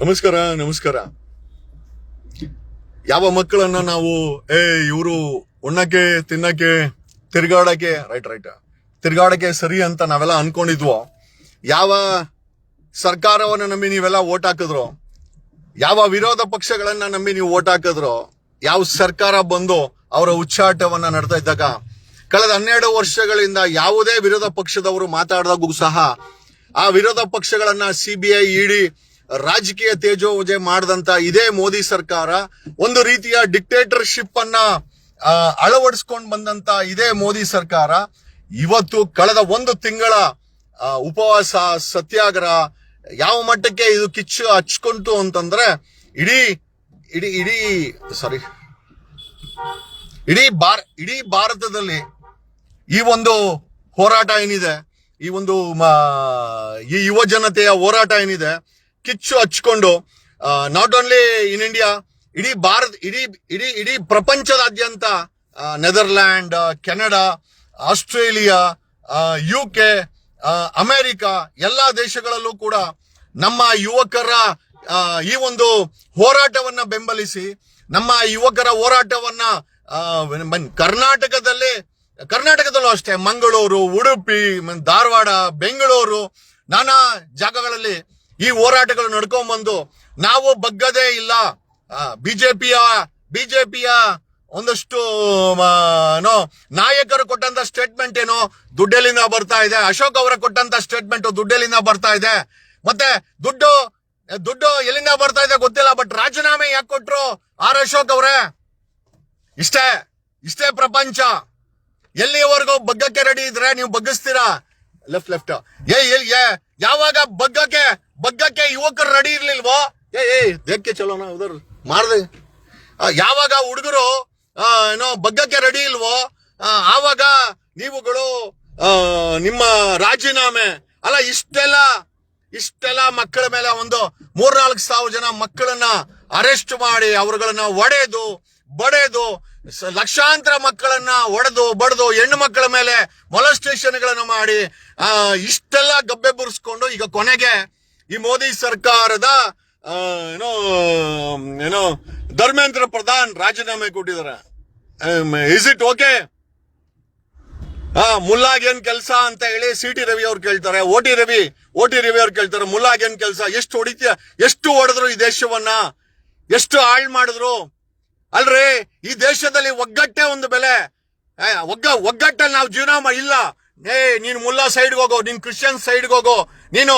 ನಮಸ್ಕಾರ ನಮಸ್ಕಾರ. ಯಾವ ಮಕ್ಕಳನ್ನ ನಾವು ಇವರು ಉಣ್ಣಕ್ಕೆ ತಿನ್ನಕ್ಕೆ ತಿರ್ಗಾಡಕ್ಕೆ ತಿರ್ಗಾಡಕ್ಕೆ ಸರಿ ಅಂತ ನಾವೆಲ್ಲ ಅನ್ಕೊಂಡಿದ್ವೋ, ಯಾವ ಸರ್ಕಾರವನ್ನ ನಂಬಿ ನೀವೆಲ್ಲ ಓಟ್ ಹಾಕಿದ್ರೋ, ಯಾವ ವಿರೋಧ ಪಕ್ಷಗಳನ್ನ ನಂಬಿ ನೀವು ಓಟ್ ಹಾಕಿದ್ರೋ, ಯಾವ ಸರ್ಕಾರ ಬಂದು ಅವರ ಉಚ್ಚಾಟವನ್ನ ನಡೆತಾ ಇದ್ದಾಗ ಕಳೆದ 12 ವರ್ಷಗಳಿಂದ ಯಾವುದೇ ವಿರೋಧ ಪಕ್ಷದವರು ಮಾತಾಡಿದಾಗೂ ಸಹ ಆ ವಿರೋಧ ಪಕ್ಷಗಳನ್ನ ಸಿಬಿಐ ಇಡಿ ರಾಜಕೀಯ ತೇಜೋವಜೆ ಮಾಡದಂತ ಇದೇ ಮೋದಿ ಸರ್ಕಾರ, ಒಂದು ರೀತಿಯ ಡಿಕ್ಟೇಟರ್ಶಿಪ್ ಅನ್ನ ಅಳವಡಿಸ್ಕೊಂಡು ಬಂದಂತ ಇದೇ ಮೋದಿ ಸರ್ಕಾರ ಇವತ್ತು ಕಳೆದ 1 ತಿಂಗಳ ಉಪವಾಸ ಸತ್ಯಾಗ್ರಹ ಯಾವ ಮಟ್ಟಕ್ಕೆ ಇದು ಕಿಚ್ಚು ಹಚ್ಕೊಂತು ಅಂತಂದ್ರೆ ಇಡೀ ಇಡೀ ಇಡೀ ಸಾರಿ ಇಡೀ ಭಾರತದಲ್ಲಿ ಈ ಒಂದು ಹೋರಾಟ ಏನಿದೆ, ಈ ಒಂದು ಈ ಯುವ ಜನತೆಯ ಹೋರಾಟ ಏನಿದೆ ಕಿಚ್ಚು ಹಚ್ಕೊಂಡು ನಾಟ್ ಓನ್ಲಿ ಇನ್ ಇಂಡಿಯಾ, ಇಡೀ ಭಾರತ ಇಡೀ ಪ್ರಪಂಚದಾದ್ಯಂತ Netherland, Canada, Australia, UK, America ಎಲ್ಲಾ ದೇಶಗಳಲ್ಲೂ ಕೂಡ ನಮ್ಮ ಯುವಕರ ಈ ಒಂದು ಹೋರಾಟವನ್ನ ಬೆಂಬಲಿಸಿ, ನಮ್ಮ ಯುವಕರ ಹೋರಾಟವನ್ನ ಕರ್ನಾಟಕದಲ್ಲೂ ಅಷ್ಟೇ ಮಂಗಳೂರು, ಉಡುಪಿ, ಧಾರವಾಡ, ಬೆಂಗಳೂರು ನಾನಾ ಜಾಗಗಳಲ್ಲಿ ಈ ಹೋರಾಟಗಳು ನಡ್ಕೊಂಡ್ಬಂದು ನಾವು ಬಗ್ಗದೇ ಇಲ್ಲ. ಬಿಜೆಪಿಯ ಒಂದಷ್ಟು ನಾಯಕರು ಕೊಟ್ಟಂತ ಸ್ಟೇಟ್ಮೆಂಟ್ ಏನೋ ದುಡ್ಡೆಲ್ಲಿಂದ ಬರ್ತಾ ಇದೆ, ಅಶೋಕ್ ಅವರ ಕೊಟ್ಟಂತ ಸ್ಟೇಟ್ಮೆಂಟ್ ದುಡ್ಡೆಲ್ಲಿಂದ ಬರ್ತಾ ಇದೆ, ಮತ್ತೆ ದುಡ್ಡು ಎಲ್ಲಿಂದ ಬರ್ತಾ ಇದೆ ಗೊತ್ತಿಲ್ಲ, ಬಟ್ ರಾಜೀನಾಮೆ ಯಾಕೆ ಕೊಟ್ರು ಅಶೋಕ್ ಅವರೇ? ಇಷ್ಟೇ ಪ್ರಪಂಚ. ಎಲ್ಲಿಯವರೆಗೂ ಬಗ್ಗಕ್ಕೆ ರೆಡಿ ಇದ್ರೆ ನೀವು ಬಗ್ಗಿಸ್ತೀರಾ. ಲೆಫ್ಟ್ ಯಾವಾಗ ಬಗ್ಗಕ್ಕೆ ಯುವಕರು ರೆಡಿ ಇರ್ಲಿಲ್ವೋ, ದೇಕ್ಕೆ ಚಲೋನಾ ಉದರ್ ಮಾಡ್ದೆ, ಯಾವಾಗ ಹುಡುಗರು ಬಗ್ಗಕ್ಕೆ ರೆಡಿ ಇಲ್ವೋ ಆವಾಗ ನೀವುಗಳು ನಿಮ್ಮ ರಾಜೀನಾಮೆ ಅಲ್ಲ. ಇಷ್ಟೆಲ್ಲ ಮಕ್ಕಳ ಮೇಲೆ ಒಂದು 3-4 ಸಾವಿರ ಜನ ಮಕ್ಕಳನ್ನ ಅರೆಸ್ಟ್ ಮಾಡಿ ಅವರುಗಳನ್ನ ಬಡೆದು ಲಕ್ಷಾಂತರ ಮಕ್ಕಳನ್ನ ಬಡದು ಹೆಣ್ಣು ಮಕ್ಕಳ ಮೇಲೆ ಮೊಲೆಸ್ಟೇಷನ್ಗಳನ್ನು ಮಾಡಿ ಇಷ್ಟೆಲ್ಲ ಗಬ್ಬೆ ಬುರ್ಸ್ಕೊಂಡು ಈಗ ಕೊನೆಗೆ ಈ ಮೋದಿ ಸರ್ಕಾರದ ಧರ್ಮೇಂದ್ರ ಪ್ರಧಾನ್ ರಾಜೀನಾಮೆ ಕೊಟ್ಟಿದ್ದಾರೆ. Is it okay? ಮುಲ್ಲಾಗೇನ್ ಕೆಲಸ ಅಂತ ಹೇಳಿ CT ರವಿ ಅವ್ರು ಕೇಳ್ತಾರೆ, OT ರವಿ ಅವ್ರು ಕೇಳ್ತಾರೆ, ಮುಲ್ಲಾಗೇನ್ ಕೆಲಸ? ಎಷ್ಟು ಹೊಡೆದ್ರು ಈ ದೇಶವನ್ನ, ಎಷ್ಟು ಹಾಳು ಮಾಡಿದ್ರು ಅಲ್ರಿ? ಈ ದೇಶದಲ್ಲಿ ಒಗ್ಗಟ್ಟೆ ಒಂದು ಬೆಲೆ. ಒಗ್ಗಟ್ಟಲ್ಲಿ ನಾವು ಜೀವನ ಇಲ್ಲ. ನೀನು ಮುಲ್ಲಾ ಸೈಡ್ಗೆ ಹೋಗೋ, ನೀನ್ ಕ್ರಿಶ್ಚಿಯನ್ ಸೈಡ್ಗೆ ಹೋಗೋ, ನೀನು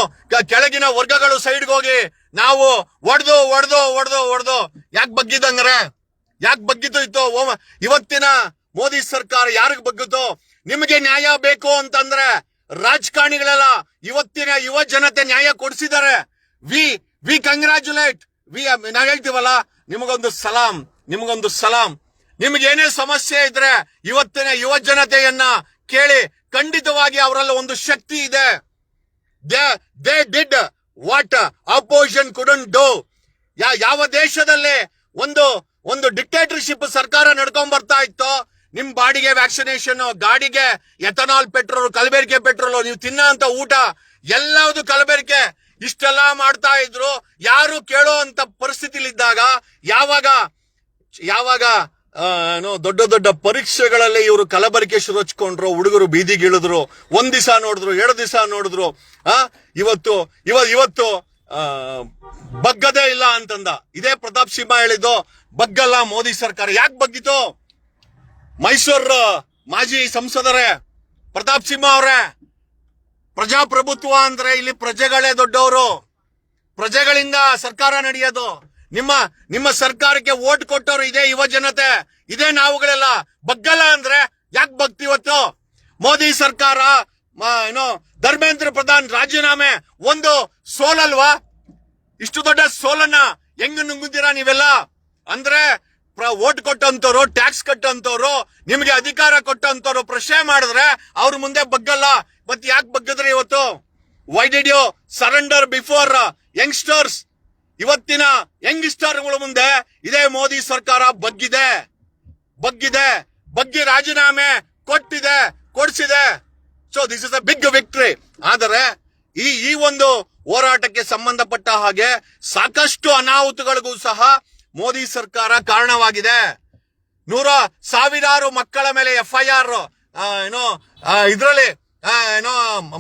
ಕೆಳಗಿನ ವರ್ಗಗಳು ಸೈಡ್ಗೆ ಹೋಗಿ ನಾವು ಹೊಡೆದು ಯಾಕೆ ಬಗ್ಗಿದಂಗ್ರೆ? ಯಾಕೆ ಬಗ್ಗಿತು ಇತ್ತು? ಇವತ್ತಿನ ಮೋದಿ ಸರ್ಕಾರ ಯಾರಿಗ್ ಬಗ್ಗಿತು? ನಿಮಗೆ ನ್ಯಾಯ ಬೇಕು ಅಂತಂದ್ರೆ ರಾಜಕಾರಣಿಗಳೆಲ್ಲ ಇವತ್ತಿನ ಯುವ ಜನತೆ ನ್ಯಾಯ ಕೊಡಿಸಿದ್ದಾರೆ. V congratulate. ನಾವ್ ಹೇಳ್ತೀವಲ್ಲ, ನಿಮಗೊಂದು ಸಲಾಂ. ನಿಮ್ಗೇನೇ ಸಮಸ್ಯೆ ಇದ್ರೆ ಇವತ್ತಿನ ಯುವ ಜನತೆಯನ್ನ ಕೇಳಿ, ಖಂಡಿತವಾಗಿ ಅವರಲ್ಲಿ ಒಂದು ಶಕ್ತಿ ಇದೆ. They did what opposition couldn't do. ಯಾವ ದೇಶದಲ್ಲಿ ಒಂದು ಡಿಕ್ಟೇಟರ್ಶಿಪ್ ಸರ್ಕಾರ ನಡ್ಕೊಂಡ್ ಬರ್ತಾ ಇತ್ತೋ, ನಿಮ್ ಬಾಡಿಗೆ ವ್ಯಾಕ್ಸಿನೇಷನ್, ಗಾಡಿಗೆ ಎಥನಾಲ್ ಪೆಟ್ರೋಲ್, ಕಲಬೆರಕೆ ಪೆಟ್ರೋಲ್, ನೀವು ತಿನ್ನೋ ಅಂತ ಊಟ ಎಲ್ಲವುದು ಕಲಬೆರಕೆ, ಇಷ್ಟೆಲ್ಲ ಮಾಡ್ತಾ ಇದ್ರು. ಯಾರು ಕೇಳೋ ಅಂತ ಪರಿಸ್ಥಿತಿಲಿದ್ದಾಗ ಯಾವಾಗ ದೊಡ್ಡ ಪರೀಕ್ಷೆಗಳಲ್ಲಿ ಇವರು ಕಲಬೆರಕೆ ಶುರು ಹಚ್ಕೊಂಡ್ರು, ಹುಡುಗರು ಬೀದಿಗಿಳಿದ್ರು, 1 ದಿವಸ ನೋಡಿದ್ರು, 2 ದಿವಸ ನೋಡಿದ್ರು. ಇವತ್ತು ಬಗ್ಗದೇ ಇಲ್ಲ ಅಂತಂದ. ಇದೇ ಪ್ರತಾಪ್ ಸಿಂಹ ಹೇಳಿದ್ದು, ಬಗ್ಗಲ್ಲ ಮೋದಿ ಸರ್ಕಾರ. ಯಾಕೆ ಬಗ್ಗಿತು? ಮೈಸೂರು ಮಾಜಿ ಸಂಸದರೇ, ಪ್ರತಾಪ್ ಸಿಂಹ ಅವರೇ, ಪ್ರಜಾಪ್ರಭುತ್ವ ಅಂದ್ರೆ ಇಲ್ಲಿ ಪ್ರಜೆಗಳೇ ದೊಡ್ಡವರು, ಪ್ರಜೆಗಳಿಂದ ಸರ್ಕಾರ ನಡೆಯೋದು. ನಿಮ್ಮ ಸರ್ಕಾರಕ್ಕೆ ವೋಟ್ ಕೊಟ್ಟವರು ಇದೇ ಯುವ ಜನತೆ, ಇದೇ ನಾವುಗಳೆಲ್ಲ. ಬಗ್ಗಲ್ಲ ಅಂದ್ರೆ ಯಾಕೆ ಬಗ್ತಿವತ್ತು? ಮೋದಿ ಸರ್ಕಾರ ಧರ್ಮೇಂದ್ರ ಪ್ರಧಾನ್ ರಾಜೀನಾಮೆ ಒಂದು ಸೋಲಲ್ವಾ? ಇಷ್ಟು ದೊಡ್ಡ ಸೋಲನ್ನ ಹೆಂಗ್ ನುಂಗುತ್ತೀರಾ ನೀವೆಲ್ಲ? ಅಂದ್ರೆ ವೋಟ್ ಕೊಟ್ಟಂತವ್ರು, ಟ್ಯಾಕ್ಸ್ ಕಟ್ಟಂತವ್ರು, ನಿಮ್ಗೆ ಅಧಿಕಾರ ಕೊಟ್ಟಂತವ್ರು ಪ್ರಶ್ನೆ ಮಾಡಿದ್ರೆ ಅವ್ರ ಮುಂದೆ ಬಗ್ಗಲ್ಲ. ಮತ್ತೆ ಯಾಕೆ ಬಗ್ಗದ್ರಿ ಇವತ್ತು? Why did you surrender before youngsters? ಇವತ್ತಿನ ಯಂಗ್ಸ್ಟರ್ಗಳ ಮುಂದೆ ಇದೇ ಮೋದಿ ಸರ್ಕಾರ ಬಗ್ಗಿ ರಾಜೀನಾಮೆ ಕೊಡ್ಸಿದೆ. So this is a big victory. ಆದರೆ ಈ ಒಂದು ಹೋರಾಟಕ್ಕೆ ಸಂಬಂಧಪಟ್ಟ ಹಾಗೆ ಸಾಕಷ್ಟು ಅನಾಹುತಗಳಿಗೂ ಸಹ ಮೋದಿ ಸರ್ಕಾರ ಕಾರಣವಾಗಿದೆ. ಸಾವಿರಾರು ಮಕ್ಕಳ ಮೇಲೆ FIR ಇದರಲ್ಲಿ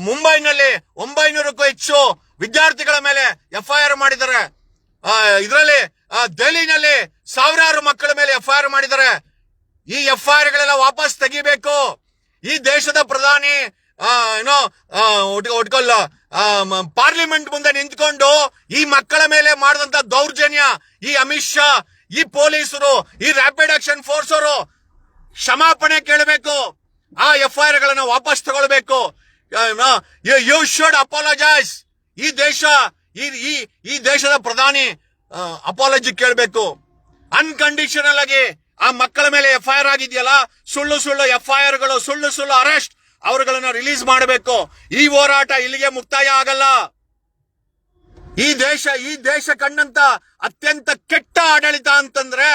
ಮುಂಬೈನಲ್ಲಿ 900ಕ್ಕೂ ಹೆಚ್ಚು ವಿದ್ಯಾರ್ಥಿಗಳ ಮೇಲೆ FIR ಮಾಡಿದ್ದಾರೆ. ಇದರಲ್ಲಿ ದೆಹಲಿನಲ್ಲಿ ಸಾವಿರಾರು ಮಕ್ಕಳ ಮೇಲೆ FIR ಮಾಡಿದ್ದಾರೆ. ಈ FIR ಗಳೆಲ್ಲ ವಾಪಸ್ ತೆಗಿಬೇಕು. ಈ ದೇಶದ ಪ್ರಧಾನಿ ಪಾರ್ಲಿಮೆಂಟ್ ಮುಂದೆ ನಿಂತ್ಕೊಂಡು ಈ ಮಕ್ಕಳ ಮೇಲೆ ಮಾಡಿದಂತ ದೌರ್ಜನ್ಯ, ಈ ಅಮಿತ್ ಶಾ, ಈ ಪೊಲೀಸರು, ಈ ರ್ಯಾಪಿಡ್ ಆಕ್ಷನ್ ಫೋರ್ಸ್ ಅವರು ಕ್ಷಮಾಪಣೆ ಕೇಳಬೇಕು. ಆ FIR ಗಳನ್ನ ವಾಪಸ್ ತಗೊಳ್ಬೇಕು. You should apologise. ಈ ದೇಶದ ಪ್ರಧಾನಿ ಅಪಾಲಜಿ ಕೇಳಬೇಕು. ಅನ್ಕಂಡೀಷನಲ್ ಆಗಿ ಆ ಮಕ್ಕಳ ಮೇಲೆ FIR ಆಗಿದೆಯಲ್ಲ, ಸುಳ್ಳು FIR ಗಳು, ಸುಳ್ಳು ಅರೆಸ್ಟ್, ಅವರುಗಳನ್ನ ರಿಲೀಸ್ ಮಾಡಬೇಕು. ಈ ಹೋರಾಟ ಇಲ್ಲಿಗೆ ಮುಕ್ತಾಯ ಆಗಲ್ಲ. ಈ ದೇಶ ಕಂಡಂತ ಅತ್ಯಂತ ಕೆಟ್ಟ ಆಡಳಿತ ಅಂತಂದ್ರೆ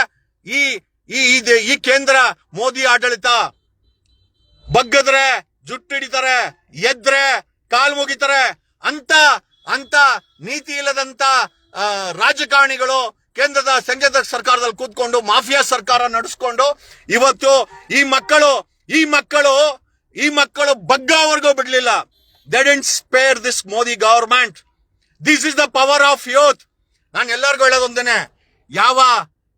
ಈ ಕೇಂದ್ರ ಮೋದಿ ಆಡಳಿತ. ಬಗ್ಗದ್ರೆ ಜುಟ್ಟು ಹಿಡಿತಾರೆ, ಎದ್ರೆ ಕಾಲ್ ಮುಗಿತಾರೆ ಅಂತ ನೀತಿ ಇಲ್ಲದಂತ ರಾಜಕಾರಣಿಗಳು ಕೇಂದ್ರದ ಸಂಘದ ಸರ್ಕಾರದಲ್ಲಿ ಕೂತ್ಕೊಂಡು ಮಾಫಿಯಾ ಸರ್ಕಾರ ನಡೆಸ್ಕೊಂಡು ಇವತ್ತು ಈ ಮಕ್ಕಳು ಬಗ್ಗವರೆಗೂ ಬಿಡ್ಲಿಲ್ಲ. They didn't spare this Modi government. This is the power of youth. ನಾನು ಎಲ್ಲರಿಗೂ ಹೇಳೋದೊಂದೇನೆ,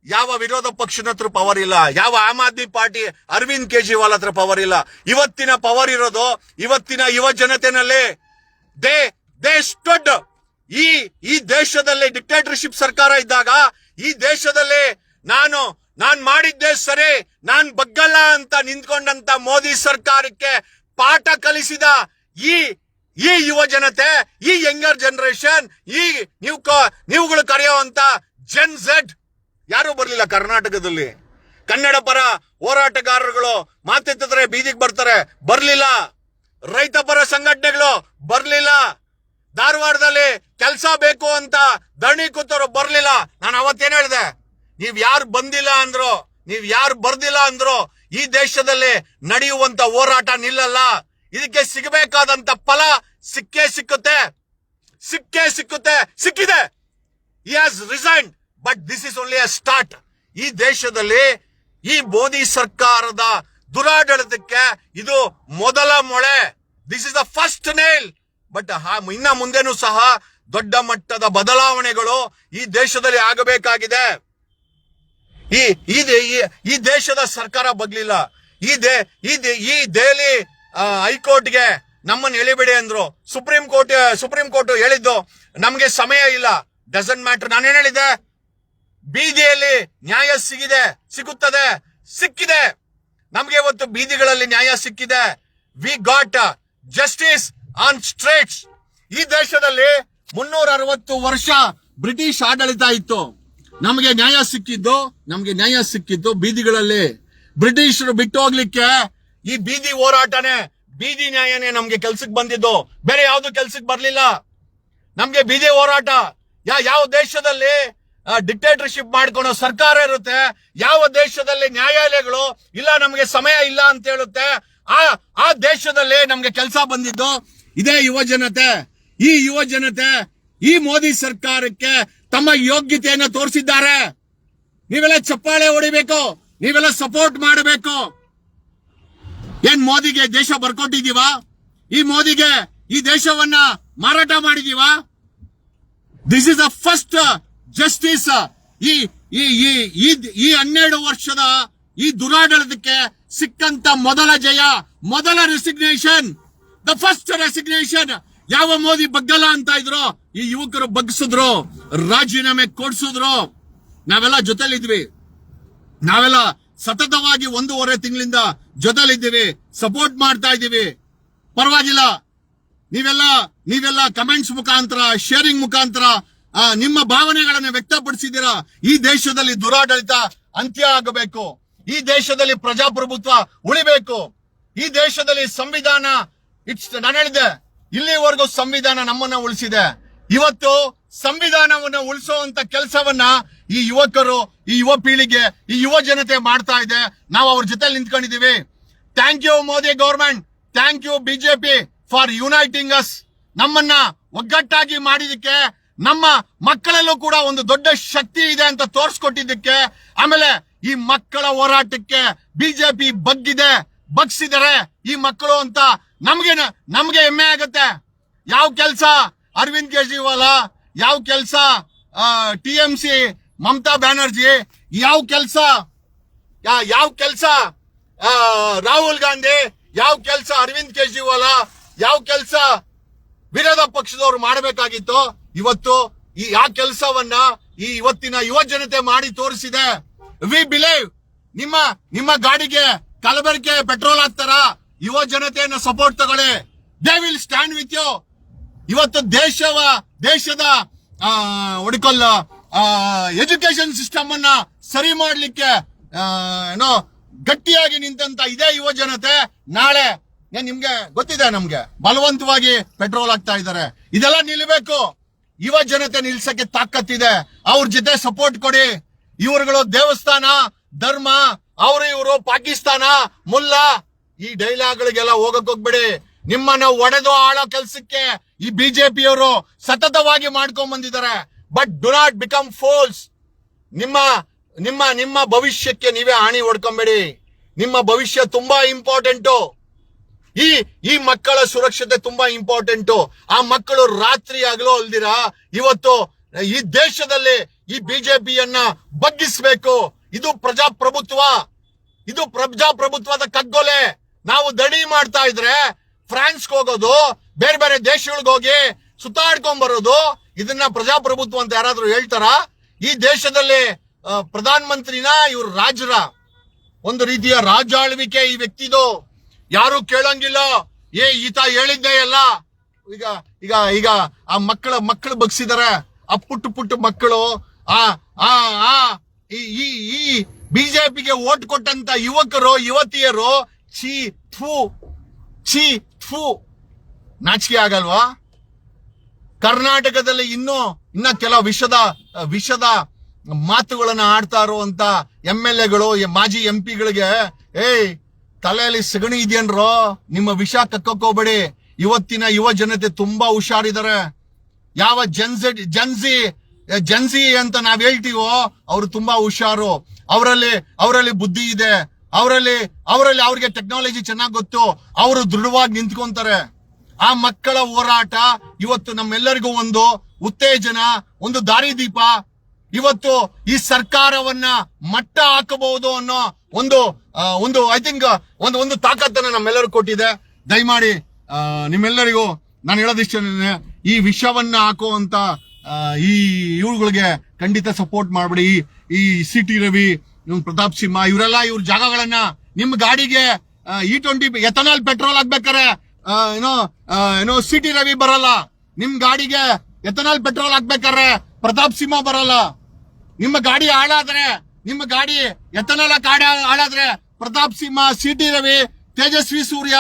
ಯಾವ ವಿರೋಧ ಪಕ್ಷದ ಹತ್ರ ಪವರ್ ಇಲ್ಲ, ಯಾವ ಆಮ್ ಆದ್ಮಿ ಪಾರ್ಟಿ ಅರವಿಂದ್ ಕೇಜ್ರಿವಾಲ್ ಹತ್ರ ಪವರ್ ಇಲ್ಲ. ಇವತ್ತಿನ ಪವರ್ ಇರೋದು ಇವತ್ತಿನ ಯುವ ಜನತೆನಲ್ಲಿ. They stood. ಈ ದೇಶದಲ್ಲಿ ಡಿಕ್ಟೇಟರ್ಶಿಪ್ ಸರ್ಕಾರ ಇದ್ದಾಗ ಈ ದೇಶದಲ್ಲಿ ನಾನ್ ಮಾಡಿದ್ದೆ ಸರಿ, ನಾನ್ ಬಗ್ಗಲ್ಲ ಅಂತ ನಿಂತ್ಕೊಂಡಂತ ಮೋದಿ ಸರ್ಕಾರಕ್ಕೆ ಪಾಠ ಕಲಿಸಿದ ಈ ಯುವ ಜನತೆ, ಈ ಯಂಗರ್ ಜನರೇಷನ್, ನೀವುಗಳು ಕರೆಯುವಂತ ಜೆನ್ ಝೆಡ್ ಯಾರು ಬರ್ಲಿಲ್ಲ ಕರ್ನಾಟಕದಲ್ಲಿ. ಕನ್ನಡ ಪರ ಹೋರಾಟಗಾರರುಗಳು ಮಾತೆತ್ತಿದ್ರೆ ಬೀದಿಗೆ ಬರ್ಲಿಲ್ಲ. ರೈತ ಪರ ಸಂಘಟನೆಗಳು ಬರ್ಲಿಲ್ಲ. ಧಾರವಾಡದಲ್ಲಿ ಕೆಲಸ ಬೇಕು ಅಂತ ಧರಣಿ ಕೂತವರು ಬರ್ಲಿಲ್ಲ. ನಾನು ಅವತ್ತೇನ್ ಹೇಳಿದೆ, ನೀವ್ ಯಾರು ಬರ್ದಿಲ್ಲ ಅಂದ್ರು ಈ ದೇಶದಲ್ಲಿ ನಡೆಯುವಂತ ಹೋರಾಟ ನಿಲ್ಲಲ್ಲ. ಇದಕ್ಕೆ ಸಿಗಬೇಕಾದಂತ ಫಲ ಸಿಕ್ಕಿದೆ. He has resigned, but this is only a start. ಈ ದೇಶದಲ್ಲಿ ಈ ಮೋದಿ ಸರ್ಕಾರದ ದುರಾಡಳಿತಕ್ಕೆ ಇದು ಮೊದಲ ಮೊಳೆ. This is the first nail. But ಇನ್ನ ಮುಂದೆನೂ ಸಹ ದೊಡ್ಡ ಮಟ್ಟದ ಬದಲಾವಣೆಗಳು ಈ ದೇಶದಲ್ಲಿ ಆಗಬೇಕಾಗಿದೆ. ಈ ದೇಶದ ಸರ್ಕಾರ ಬಗ್ಲಿಲ್ಲ. ಈ ದೆಹಲಿ ಹೈಕೋರ್ಟ್ಗೆ ನಮ್ಮನ್ನು ಎಳಿಬೇಡಿ ಅಂದ್ರು. ಸುಪ್ರೀಂ ಕೋರ್ಟ್ ಹೇಳಿದ್ದು ನಮ್ಗೆ ಸಮಯ ಇಲ್ಲ. Doesn't matter. ನಾನೇನ್ ಹೇಳಿದೆ, ಬೀದಿಯಲ್ಲಿ ನ್ಯಾಯ ಸಿಕ್ಕಿದೆ. ನಮ್ಗೆ ಇವತ್ತು ಬೀದಿಗಳಲ್ಲಿ ನ್ಯಾಯ ಸಿಕ್ಕಿದೆ. We got justice on streets. ಈ ದೇಶದಲ್ಲಿ 360 ವರ್ಷ ಬ್ರಿಟಿಷ್ ಆಡಳಿತ ಇತ್ತು. ನಮಗೆ ನ್ಯಾಯ ಸಿಕ್ಕಿದ್ದು ಬೀದಿಗಳಲ್ಲಿ. ಬ್ರಿಟಿಷರು ಬಿಟ್ಟು ಹೋಗ್ಲಿಕ್ಕೆ ಈ ಬೀದಿ ಹೋರಾಟನೇ, ಬೀದಿ ನ್ಯಾಯನೇ ನಮ್ಗೆ ಕೆಲ್ಸಕ್ಕೆ ಬಂದಿದ್ದು. ಬೇರೆ ಯಾವ್ದು ಕೆಲ್ಸಕ್ಕೆ ಬರ್ಲಿಲ್ಲ. ನಮ್ಗೆ ಬೀದಿ ಹೋರಾಟ. ಯಾವ ದೇಶದಲ್ಲಿ ಡಿಕ್ಟೇಟರ್ಶಿಪ್ ಮಾಡ್ಕೊಳೋ ಸರ್ಕಾರ ಇರುತ್ತೆ, ಯಾವ ದೇಶದಲ್ಲಿ ನ್ಯಾಯಾಲಯಗಳು ಇಲ್ಲ, ನಮ್ಗೆ ಸಮಯ ಇಲ್ಲ ಅಂತ ಹೇಳುತ್ತೆ, ಆ ದೇಶದಲ್ಲಿ ನಮ್ಗೆ ಕೆಲಸ ಬಂದಿದ್ದು ಇದೇ ಯುವ ಜನತೆ. ಈ ಮೋದಿ ಸರ್ಕಾರಕ್ಕೆ ತಮ್ಮ ಯೋಗ್ಯತೆಯನ್ನು ತೋರಿಸಿದ್ದಾರೆ. ನೀವೆಲ್ಲ ಚಪ್ಪಾಳೆ ಹೊಡಿಬೇಕು, ನೀವೆಲ್ಲ ಸಪೋರ್ಟ್ ಮಾಡಬೇಕು. ಏನ್ ಮೋದಿಗೆ ದೇಶ ಬರ್ಕೊಟ್ಟಿದೀವಾ? ಈ ಮೋದಿಗೆ ಈ ದೇಶವನ್ನ ಮಾರಾಟ ಮಾಡಿದೀವಾ? This is the first justice. ಈ 12 ವರ್ಷದ ಈ ದುರಾಡಳಿತಕ್ಕೆ ಸಿಕ್ಕಂತ ಮೊದಲ ಜಯ, ಮೊದಲ ರೆಸಿಗ್ನೇಷನ್, ದ ಫಸ್ಟ್ ರೆಸಿಗ್ನೇಷನ್. ಯಾವ ಮೋದಿ ಬಗ್ಗಲ್ಲ ಅಂತ ಇದ್ರು, ಈ ಯುವಕರು ಬಗ್ಗಿಸಿದ್ರು, ರಾಜೀನಾಮೆ ಕೊಡ್ಸಿದ್ರು. ನಾವೆಲ್ಲ ಜೊತೆಲಿದ್ವಿ. ನಾವೆಲ್ಲ ಸತತವಾಗಿ 1.5 ತಿಂಗಳಿಂದ ಜೊತೆಲಿದ್ದೀವಿ, ಸಪೋರ್ಟ್ ಮಾಡ್ತಾ ಇದ್ದೀವಿ. ಪರವಾಗಿಲ್ಲ. ನೀವೆಲ್ಲ ಕಮೆಂಟ್ಸ್ ಮುಖಾಂತರ, ಶೇರಿಂಗ್ ಮುಖಾಂತರ ನಿಮ್ಮ ಭಾವನೆಗಳನ್ನು ವ್ಯಕ್ತಪಡಿಸಿದ್ದೀರಾ. ಈ ದೇಶದಲ್ಲಿ ದುರಾಡಳಿತ ಅಂತ್ಯ ಆಗಬೇಕು. ಈ ದೇಶದಲ್ಲಿ ಪ್ರಜಾಪ್ರಭುತ್ವ ಉಳಿಬೇಕು. ಈ ದೇಶದಲ್ಲಿ ಸಂವಿಧಾನ, ನಾನು ಹೇಳಿದ್ದೆ, ಇಲ್ಲಿವರೆಗೂ ಸಂವಿಧಾನ ನಮ್ಮನ್ನ ಉಳಿಸಿದೆ. ಇವತ್ತು ಸಂವಿಧಾನವನ್ನು ಉಳಿಸುವಂತ ಕೆಲಸವನ್ನ ಈ ಯುವಕರು, ಈ ಯುವ ಪೀಳಿಗೆ, ಈ ಯುವ ಜನತೆ ಮಾಡ್ತಾ ಇದೆ. ನಾವು ಅವ್ರ ಜೊತೆ ನಿಂತ್ಕೊಂಡಿದೀವಿ. Thank you Modi government, thank you BJP for uniting us. ನಮ್ಮನ್ನ ಒಗ್ಗಟ್ಟಾಗಿ ಮಾಡಿದಕ್ಕೆ, ನಮ್ಮ ಮಕ್ಕಳಲ್ಲೂ ಕೂಡ ಒಂದು ದೊಡ್ಡ ಶಕ್ತಿ ಇದೆ ಅಂತ ತೋರಿಸ್ಕೊಟ್ಟಿದ್ದಕ್ಕೆ, ಆಮೇಲೆ ಈ ಮಕ್ಕಳ ಹೋರಾಟಕ್ಕೆ ಬಿಜೆಪಿ ಬಗ್ಸಿದರೆ ಈ ಮಕ್ಕಳು ಅಂತ ನಮ್ಗೆ ಹೆಮ್ಮೆ ಆಗತ್ತೆ. ಯಾವ ಕೆಲಸ ಅರವಿಂದ್ ಕೇಜ್ರಿವಾಲ, ಯಾವ ಕೆಲಸ TMC ಮಮತಾ ಬ್ಯಾನರ್ಜಿ, ಯಾವ ಕೆಲಸ ರಾಹುಲ್ ಗಾಂಧಿ, ಯಾವ ಕೆಲಸ ಅರವಿಂದ್ ಕೇಜ್ರಿವಾಲ, ಯಾವ ಕೆಲಸ ವಿರೋಧ ಪಕ್ಷದವರು ಮಾಡಬೇಕಾಗಿತ್ತು, ಇವತ್ತು ಆ ಕೆಲಸವನ್ನ ಈ ಇವತ್ತಿನ ಯುವ ಜನತೆ ಮಾಡಿ ತೋರಿಸಿದೆ. ವಿ ಬಿಲೀವ್ ನಿಮ್ಮ ಗಾಡಿಗೆ ಕಲಬೆರಕೆ ಪೆಟ್ರೋಲ್ ಹಾಕ್ತಾರ, ಯುವ ಜನತೆಯನ್ನ ಸಪೋರ್ಟ್ ತಗೊಳ್ಳಿ, they will stand with you. ಇವತ್ತು ದೇಶದ ಎಜುಕೇಶನ್ ಸಿಸ್ಟಮ್ ಅನ್ನ ಸರಿ ಮಾಡ್ಲಿಕ್ಕೆ ಗಟ್ಟಿಯಾಗಿ ನಿಂತಂತ ಇದೇ ಯುವ ಜನತೆ ನಾಳೆ ನಿಮ್ಗೆ ಗೊತ್ತಿದೆ, ನಮ್ಗೆ ಬಲವಂತವಾಗಿ ಪೆಟ್ರೋಲ್ ಹಾಕ್ತಾ ಇದ್ದಾರೆ. ಇದೆಲ್ಲ ನಿಲ್ಬೇಕು. ಯುವ ಜನತೆ ನಿಲ್ಸಕ್ಕೆ ತಾಕತ್ತಿದೆ. ಅವ್ರ ಜೊತೆ ಸಪೋರ್ಟ್ ಕೊಡಿ. ಇವರುಗಳು ದೇವಸ್ಥಾನ, ಧರ್ಮ, ಇವರು ಪಾಕಿಸ್ತಾನ, ಮುಲ್ಲಾ, ಈ ಡೈಲಾಗ್ಗಳಿಗೆಲ್ಲ ಹೋಗ್ಬೇಡಿ. ನಿಮ್ಮನ್ನ ಒಡೆದು ಆಳೋ ಕೆಲ್ಸಕ್ಕೆ ಈ ಬಿಜೆಪಿಯವರು ಸತತವಾಗಿ ಮಾಡ್ಕೊಂಡ್ ಬಂದಿದ್ದಾರೆ. But do not become ಫೋಲ್ಸ್. ನಿಮ್ಮ ಭವಿಷ್ಯಕ್ಕೆ ನೀವೇ ಹಾನಿ ಹೊಡ್ಕೊಂಬೇಡಿ. ನಿಮ್ಮ ಭವಿಷ್ಯ ತುಂಬಾ ಇಂಪಾರ್ಟೆಂಟು. ಈ ಮಕ್ಕಳ ಸುರಕ್ಷತೆ ತುಂಬಾ ಇಂಪಾರ್ಟೆಂಟು. ಆ ಮಕ್ಕಳು ರಾತ್ರಿ ಆಗಲೂ ಅಲ್ದಿರ ಇವತ್ತು ಈ ದೇಶದಲ್ಲಿ ಈ ಬಿಜೆಪಿಯನ್ನ ಬಗ್ಗಿಸ್ಬೇಕು. ಇದು ಪ್ರಜಾಪ್ರಭುತ್ವದ ಕಗ್ಗೊಲೆ. ನಾವು ದಡಿ ಮಾಡ್ತಾ ಇದ್ರೆ ಫ್ರಾನ್ಸ್ಗೆ ಹೋಗೋದು, ಬೇರೆ ಬೇರೆ ದೇಶಗಳಿಗೆ ಹೋಗಿ ಸುತ್ತಾಡ್ಕೊಂಡ್ ಬರೋದು, ಇದನ್ನ ಪ್ರಜಾಪ್ರಭುತ್ವ ಅಂತ ಯಾರಾದ್ರೂ ಹೇಳ್ತಾರ? ಈ ದೇಶದಲ್ಲಿ ಪ್ರಧಾನ ಮಂತ್ರಿನ ಇವ್ರ ರಾಜರ ಒಂದು ರೀತಿಯ ರಾಜಾಳ್ವಿಕೆ ಈ ವ್ಯಕ್ತಿದು. ಯಾರು ಕೇಳಂಗಿಲ್ಲ. ಈತ ಹೇಳಿದ್ದೇ ಎಲ್ಲ. ಈಗ ಆ ಮಕ್ಕಳು ಬಗ್ಸಿದಾರೆ. ಆ ಪುಟ್ಟ ಮಕ್ಕಳು ಈ ಬಿಜೆಪಿಗೆ ಓಟ್ ಕೊಟ್ಟಂತ ಯುವಕರು ಯುವತಿಯರು ಛೀ ನಾಚಿಕೆ ಆಗಲ್ವಾ? ಕರ್ನಾಟಕದಲ್ಲಿ ಇನ್ನ ಕೆಲ ವಿಷದ ಮಾತುಗಳನ್ನ ಆಡ್ತಾ ಇರುವಂತ MLAಗಳು, ಮಾಜಿ MP ಗಳಿಗೆ ತಲೆಯಲ್ಲಿ ಸಗಣಿ ಇದೆಯನ್ರೋ, ನಿಮ್ಮ ವಿಷ ಕಕ್ಕೋಬೇಡಿ. ಇವತ್ತಿನ ಯುವ ಜನತೆ ತುಂಬಾ ಹುಷಾರಿದ್ದಾರೆ. ಯಾವ ಜನ್ಸಿ ಅಂತ ನಾವ್ ಹೇಳ್ತೀವೋ ಅವ್ರು ತುಂಬಾ ಹುಷಾರು. ಅವರಲ್ಲಿ ಬುದ್ಧಿ ಇದೆ. ಅವ್ರಿಗೆ ಟೆಕ್ನಾಲಜಿ ಚೆನ್ನಾಗ್ ಗೊತ್ತು. ಅವರು ದೃಢವಾಗಿ ನಿಂತ್ಕೊಂತಾರೆ. ಆ ಮಕ್ಕಳ ಹೋರಾಟ ಇವತ್ತು ನಮ್ಮೆಲ್ಲರಿಗೂ ಒಂದು ಉತ್ತೇಜನ, ಒಂದು ದಾರಿದೀಪ. ಇವತ್ತು ಈ ಸರ್ಕಾರವನ್ನ ಮಟ್ಟ ಹಾಕಬಹುದು ಅನ್ನೋ ಒಂದು ಐ ಥಿಂಕ್ ಒಂದು ತಾಕತ್ತನ್ನ ನಮ್ಮೆಲ್ಲರೂ ಕೊಟ್ಟಿದೆ. ದಯಮಾಡಿ ನಿಮ್ಮೆಲ್ಲರಿಗೂ ನಾನು ಹೇಳೋದಿಷ್ಟ, ಈ ವಿಷವನ್ನ ಹಾಕುವಂತ ಈ ಇವುಗಳಿಗೆ ಖಂಡಿತ ಸಪೋರ್ಟ್ ಮಾಡ್ಬಿಡಿ. ಈ CT ರವಿ, ಪ್ರತಾಪ್ ಸಿಂಹ, ಇವರೆಲ್ಲ ಇವ್ರ ಜಾಗಗಳನ್ನ ನಿಮ್ ಗಾಡಿಗೆ E20 ಎಥನಾಲ್ ಪೆಟ್ರೋಲ್ ಹಾಕ್ಬೇಕಾರೆ CT ರವಿ ಬರಲ್ಲ. ನಿಮ್ ಗಾಡಿಗೆ ಎಥನಾಲ್ ಪೆಟ್ರೋಲ್ ಹಾಕ್ಬೇಕಾರೆ ಪ್ರತಾಪ್ ಸಿಂಹ ಬರಲ್ಲ. ನಿಮ್ಮ ಗಾಡಿ ಹಾಳಾದ್ರೆ, ನಿಮ್ಮ ಗಾಡಿ ಎಥನಾಲ್ ಹಾಳಾದ್ರೆ ಪ್ರತಾಪ್ ಸಿಂಹ, CT ರವಿ, ತೇಜಸ್ವಿ ಸೂರ್ಯ,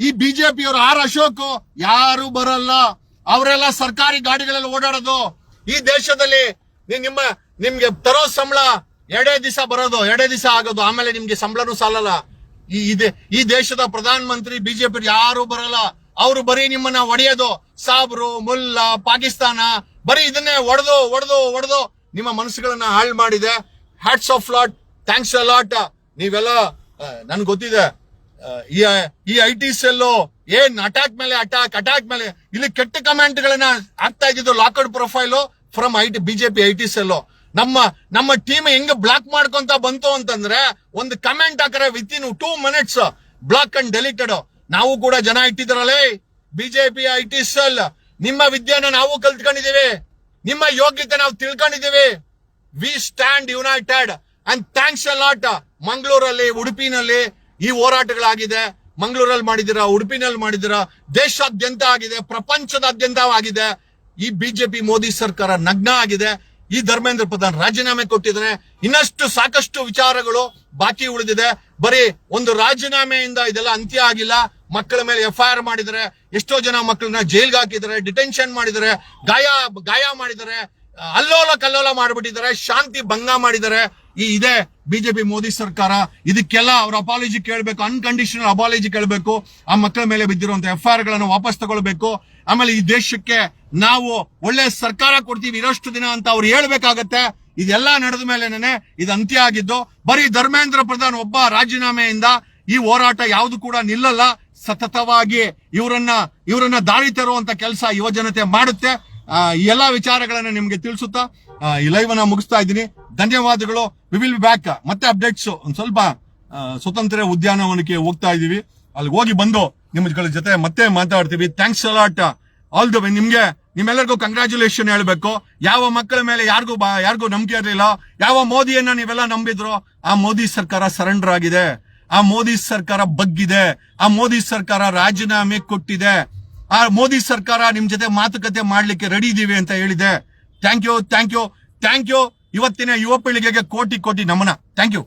ಈ ಬಿಜೆಪಿಯವರು R ಅಶೋಕ್ ಯಾರು ಬರಲ್ಲ. ಅವರೆಲ್ಲ ಸರ್ಕಾರಿ ಗಾಡಿಗಳಲ್ಲಿ ಓಡಾಡೋದು. ಈ ದೇಶದಲ್ಲಿ ನಿಮ್ಗೆ ತರೋ ಸಂಬಳ 2 ದಿವಸ ಬರೋದು, 2 ದಿವಸ ಆಗೋದು, ಆಮೇಲೆ ನಿಮ್ಗೆ ಸಂಬಳನೂ ಸಾಲಲ್ಲ. ಈ ದೇಶದ ಪ್ರಧಾನ ಮಂತ್ರಿ ಬಿಜೆಪಿ ಯಾರು ಬರಲ್ಲ. ಅವರು ಬರೀ ನಿಮ್ಮನ್ನ ಒಡೆಯೋದು, ಸಾಬ್ರು, ಮುಲ್ಲಾ, ಪಾಕಿಸ್ತಾನ, ಬರೀ ಇದನ್ನೇ ಒಡೆದು ನಿಮ್ಮ ಮನಸ್ಸುಗಳನ್ನ ಹಾಳು ಮಾಡಿದೆ. Hats off lot, thanks a lot. ನೀವೆಲ್ಲ ನನ್ಗೆ ಗೊತ್ತಿದೆ, ಈ IT ಸೆಲ್ಲು ಅಟ್ಯಾಕ್ ಮೇಲೆ ಇಲ್ಲಿ ಕೆಟ್ಟ ಕಮೆಂಟ್ ಗಳನ್ನ ಆಗ್ತಾ ಇದ್ದಿದ್ದು. Locked profile from BJP IT cell. ನಮ್ಮ ಟೀಮ್ ಹೆಂಗ್ ಬ್ಲಾಕ್ ಮಾಡ್ಕೊಂತ ಬಂತು ಅಂತಂದ್ರೆ, ಒಂದು ಕಮೆಂಟ್ ಹಾಕರೆ within 2 minutes block and deleted. ನಾವು ಕೂಡ ಜನ ಇಟ್ಟಿದ್ರಲ್ಲೇ ಬಿಜೆಪಿ IT ಸೆಲ್. ನಿಮ್ಮ ವಿದ್ಯೆನ ನಾವು ಕಲ್ತ್ಕೊಂಡಿದೀವಿ, ನಿಮ್ಮ ಯೋಗ್ಯತೆ ನಾವು ತಿಳ್ಕೊಂಡಿದೀವಿ. We stand united and thanks a lot. ಮಂಗಳೂರಲ್ಲಿ, ಉಡುಪಿನಲ್ಲಿ ಈ ಹೋರಾಟಗಳಾಗಿದೆ. ಮಂಗಳೂರಲ್ಲಿ ಮಾಡಿದಿರಾ, ಉಡುಪಿನಲ್ಲಿ ಮಾಡಿದಿರಾ, ದೇಶಾದ್ಯಂತ ಆಗಿದೆ, ಪ್ರಪಂಚದಾದ್ಯಂತ ಆಗಿದೆ. ಈ ಬಿಜೆಪಿ ಮೋದಿ ಸರ್ಕಾರ ನಗ್ನ ಆಗಿದೆ. ಈ ಧರ್ಮೇಂದ್ರ ಪ್ರಧಾನ್ ರಾಜೀನಾಮೆ ಕೊಟ್ಟಿದ್ದಾರೆ. ಇನ್ನಷ್ಟು ಸಾಕಷ್ಟು ವಿಚಾರಗಳು ಬಾಕಿ ಉಳಿದಿದೆ. ಬರೀ ಒಂದು ರಾಜೀನಾಮೆಯಿಂದ ಇದೆಲ್ಲ ಅಂತ್ಯ ಆಗಿಲ್ಲ. ಮಕ್ಕಳ ಮೇಲೆ FIR ಮಾಡಿದ್ದಾರೆ. ಎಷ್ಟೋ ಜನ ಮಕ್ಕಳನ್ನ ಜೈಲ್ಗೆ ಹಾಕಿದ್ದಾರೆ, ಡಿಟೆನ್ಷನ್ ಮಾಡಿದ್ದಾರೆ, ಗಾಯ ಮಾಡಿದ್ದಾರೆ, ಅಲ್ಲೋಲ ಕಲ್ಲೋಲ ಮಾಡಿಬಿಟ್ಟಿದ್ದಾರೆ, ಶಾಂತಿ ಭಂಗ ಮಾಡಿದ್ದಾರೆ. ಇದೇ ಬಿಜೆಪಿ ಮೋದಿ ಸರ್ಕಾರ. ಇದಕ್ಕೆಲ್ಲ ಅವ್ರ ಅಪಾಲಜಿ ಕೇಳಬೇಕು, ಅನ್ಕಂಡೀಷನಲ್ ಅಪಾಲಜಿ ಕೇಳಬೇಕು. ಆ ಮಕ್ಕಳ ಮೇಲೆ ಬಿದ್ದಿರುವಂತ FIR ಗಳನ್ನು ವಾಪಸ್ ತಗೊಳ್ಬೇಕು. ಆಮೇಲೆ ಈ ದೇಶಕ್ಕೆ ನಾವು ಒಳ್ಳೆ ಸರ್ಕಾರ ಕೊಡ್ತೀವಿ ಇರೋಷ್ಟು ದಿನ ಅಂತ ಅವ್ರು ಹೇಳ್ಬೇಕಾಗತ್ತೆ. ಇದೆಲ್ಲ ನಡೆದ ಮೇಲೆನೆ ಇದು ಅಂತ್ಯ ಆಗಿದ್ದು. ಬರೀ ಧರ್ಮೇಂದ್ರ ಪ್ರಧಾನ್ ಒಬ್ಬ ರಾಜೀನಾಮೆಯಿಂದ ಈ ಹೋರಾಟ ಯಾವುದು ಕೂಡ ನಿಲ್ಲಲ್ಲ. ಸತತವಾಗಿ ಇವರನ್ನ ದಾರಿ ತರುವಂತ ಕೆಲಸ ಯುವ ಜನತೆ ಮಾಡುತ್ತೆ. ಈ ಎಲ್ಲಾ ವಿಚಾರಗಳನ್ನ ನಿಮ್ಗೆ ತಿಳಿಸುತ್ತಾ ಈ ಲೈವ್ ಅನ್ನ ಮುಗಿಸ್ತಾ ಇದ್ದೀನಿ. ಧನ್ಯವಾದಗಳು. We will be back. ಮತ್ತೆ ಅಪ್ಡೇಟ್ಸ್ ಒಂದ್ ಸ್ವಲ್ಪ ಸ್ವತಂತ್ರ ಉದ್ಯಾನವನಕ್ಕೆ ಹೋಗ್ತಾ ಇದೀವಿ. ಅಲ್ಲಿ ಹೋಗಿ ಬಂದು ನಿಮ್ಮಗಳ ಜೊತೆ ಮತ್ತೆ ಮಾತಾಡ್ತೀವಿ. Thanks a lot all the way. ನಿಮ್ಮೆಲ್ಲರಿಗೂ ಕಂಗ್ರಾಚುಲೇಷನ್ ಹೇಳ್ಬೇಕು. ಯಾವ ಮಕ್ಕಳ ಮೇಲೆ ಯಾರಿಗೂ ನಂಬಿಕೆ ಇರಲಿಲ್ಲ, ಯಾವ ಮೋದಿಯನ್ನ ನೀವೆಲ್ಲ ನಂಬಿದ್ರು, ಆ ಮೋದಿ ಸರ್ಕಾರ ಸರೆಂಡರ್ ಆಗಿದೆ. ಆ ಮೋದಿ ಸರ್ಕಾರ ಬಗ್ಗಿದೆ. ಆ ಮೋದಿ ಸರ್ಕಾರ ರಾಜೀನಾಮೆ ಕೊಟ್ಟಿದೆ. ಆ ಮೋದಿ ಸರ್ಕಾರ ನಿಮ್ ಜೊತೆ ಮಾತುಕತೆ ಮಾಡ್ಲಿಕ್ಕೆ ರೆಡಿ ಇದೀವಿ ಅಂತ ಹೇಳಿದೆ. Thank you. ಇವತ್ತಿನ ಯುವ ಪೀಳಿಗೆಗೆ ಕೋಟಿ ನಮನ. Thank you.